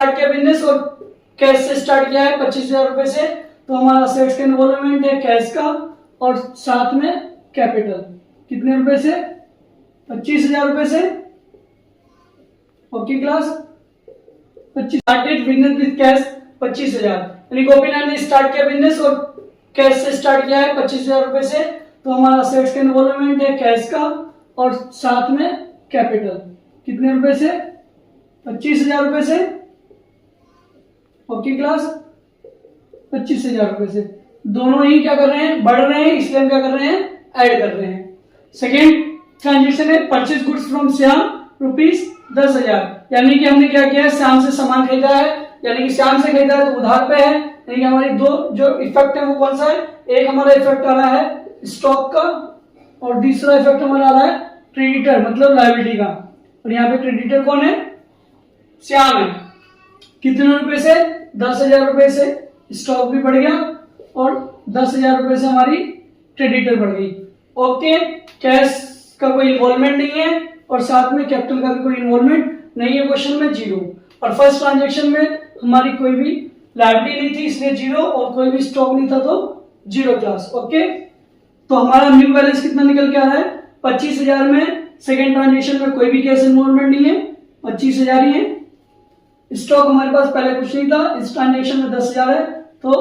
Start किया business और cash से स्टार्ट किया है 25,000 रुपए से, तो हमारा असेट्स का इन्वॉल्वमेंट है कैश का और साथ में कैपिटल कितने रुपए से 25,000 रुपए से। Okay class, 25 started business with cash 25,000, यानी गोपीनाथ ने स्टार्ट किया बिजनेस और कैश से स्टार्ट किया है 25,000 रुपए से, तो हमारा असेट्स का इन्वॉल्वमेंट है कैश का और साथ में कैपिटल कितने रुपए से 25,000 रुपए से। ओके क्लास, 25,000 रुपए से दोनों ही क्या कर रहे हैं, बढ़ रहे हैं, इसलिए हम क्या कर रहे हैं, ऐड कर रहे हैं। सेकेंड ट्रांजेक्शन है परचेज गुड्स फ्रॉम श्याम ₹10,000, यानी कि हमने क्या किया है, श्याम से सामान खरीदा है, यानी कि श्याम से खरीदा है तो उधार पे है, यानी कि हमारी दो जो इफेक्ट है वो कौन सा है, एक हमारा इफेक्ट आ रहा है स्टॉक का और दूसरा इफेक्ट हमारा आ रहा है क्रेडिटर मतलब लायबिलिटी का, और यहाँ पे क्रेडिटर कौन है, श्याम है। कितने रुपए से 10,000 रुपए से स्टॉक भी बढ़ गया और 10,000 रुपए से हमारी क्रेडिटर बढ़ गई। ओके, कैश का कोई इन्वॉल्वमेंट नहीं है और साथ में कैपिटल का भी कोई इन्वॉल्वमेंट नहीं है, क्वेश्चन में 0। और फर्स्ट ट्रांजेक्शन में हमारी कोई भी लायबिलिटी नहीं थी इसलिए 0 और कोई भी स्टॉक नहीं था तो 0 क्लास। ओके, तो हमारा न्यू बैलेंस कितना निकल के आ रहा है 25,000 में। सेकेंड ट्रांजेक्शन में कोई भी कैश इन्वॉल्वमेंट नहीं है, 25,000 ही है। स्टॉक हमारे पास पहले कुछ नहीं था, इस ट्रांजेक्शन में 10,000 है तो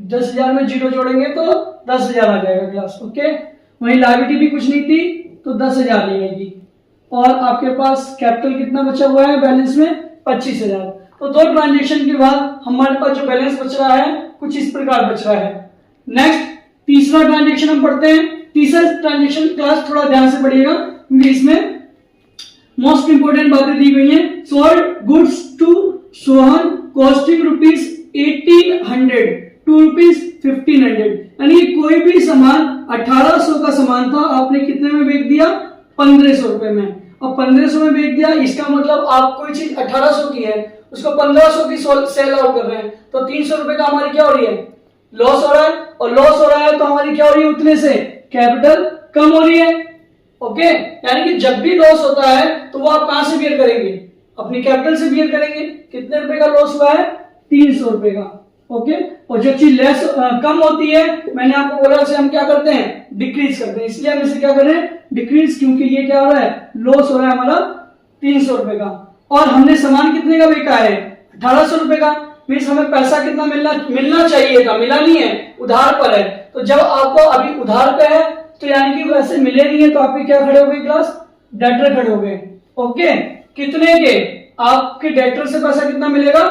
10,000 में 0 जोड़ेंगे तो 10,000 आ जाएगा क्लास। ओके, वहीं लायबिलिटी भी कुछ नहीं थी तो 10,000 ही आएगी और आपके पास कैपिटल कितना बचा हुआ है बैलेंस में 25,000। तो दो ट्रांजेक्शन के बाद हमारे पास जो बैलेंस बच रहा है कुछ इस प्रकार बच रहा है। नेक्स्ट तीसरा ट्रांजेक्शन हम पढ़ते हैं। तीसरा ट्रांजेक्शन क्लास थोड़ा ध्यान से पढ़िएगा क्योंकि इसमें मोस्ट इंपोर्टेंट बातें दी गई हैं। Sold goods to Sohan costing ₹1,800 to ₹1,500, यानी कोई भी सामान 1,800 का सामान था, आपने कितने में बेच दिया 1,500 रुपए में, और 1,500 में बेच दिया, इसका मतलब आप कोई चीज 1,800 की है उसको 1,500 की सेल आउट कर रहे हैं, तो 300 रुपए का हमारी क्या हो रही है, लॉस हो रहा है, और लॉस हो रहा है तो हमारी क्या हो रही है, उतने से कैपिटल कम हो रही है। ओके, यानी कि जब भी लॉस होता है तो वो आप कहां से बियर करेंगे, अपनी कैपिटल से बियर करेंगे। कितने रुपए का लॉस हुआ है 300 रुपए का। ओके, और जो चीज लेस कम होती है मैंने आपको बोला उसे हम क्या करते हैं, डिक्रीज करते हैं, इसलिए हम इसे क्या कर रहे हैं, डिक्रीज, क्योंकि ये क्या हो रहा है, लॉस हो रहा है हमारा 300 रुपए का। और हमने सामान कितने का बेचा है 1,800 रुपए का, मीन्स हमें पैसा कितना मिलना चाहिए था, मिला नहीं है, उधार पर है। तो जब आपको अभी उधार पे है तो यानी कि वैसे मिले नहीं है तो आपके क्या खड़े हो गए क्लास, डेटर खड़े हो गए। ओके, कितने के, आपके डेटर से पैसा कितना मिलेगा